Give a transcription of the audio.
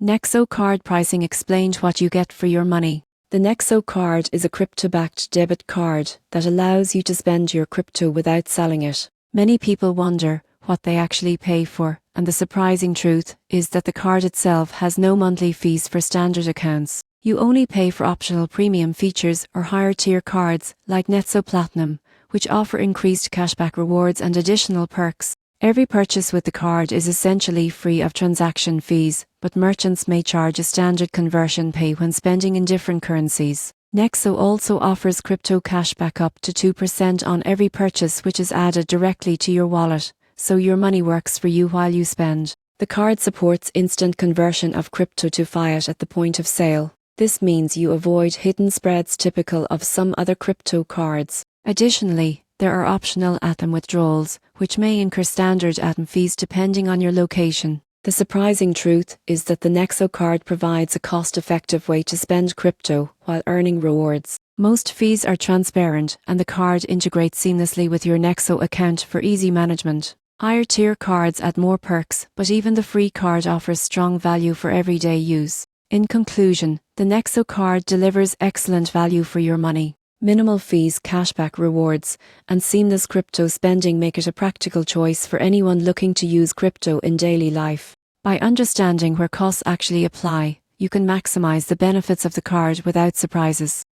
Nexo card pricing explained what you get for your money. The Nexo card is a crypto-backed debit card that allows you to spend your crypto without selling it. Many people wonder what they actually pay for, and the surprising truth is that the card itself has no monthly fees for standard accounts. You only pay for optional premium features or higher tier cards like Nexo Platinum, which offer increased cashback rewards and additional perks. Every purchase with the card is essentially free of transaction fees, but merchants may charge a standard conversion fee when spending in different currencies. Nexo also offers crypto cashback up to 2% on every purchase, which is added directly to your wallet, so your money works for you while you spend. The card supports instant conversion of crypto to fiat at the point of sale. This means you avoid hidden spreads typical of some other crypto cards. Additionally, there are optional ATM withdrawals, which may incur standard ATM fees depending on your location. The surprising truth is that the Nexo card provides a cost-effective way to spend crypto while earning rewards. Most fees are transparent, and the card integrates seamlessly with your Nexo account for easy management. Higher tier cards add more perks, but even the free card offers strong value for everyday use. In conclusion, the Nexo card delivers excellent value for your money. Minimal fees, cashback rewards, and seamless crypto spending make it a practical choice for anyone looking to use crypto in daily life. By understanding where costs actually apply, you can maximize the benefits of the card without surprises.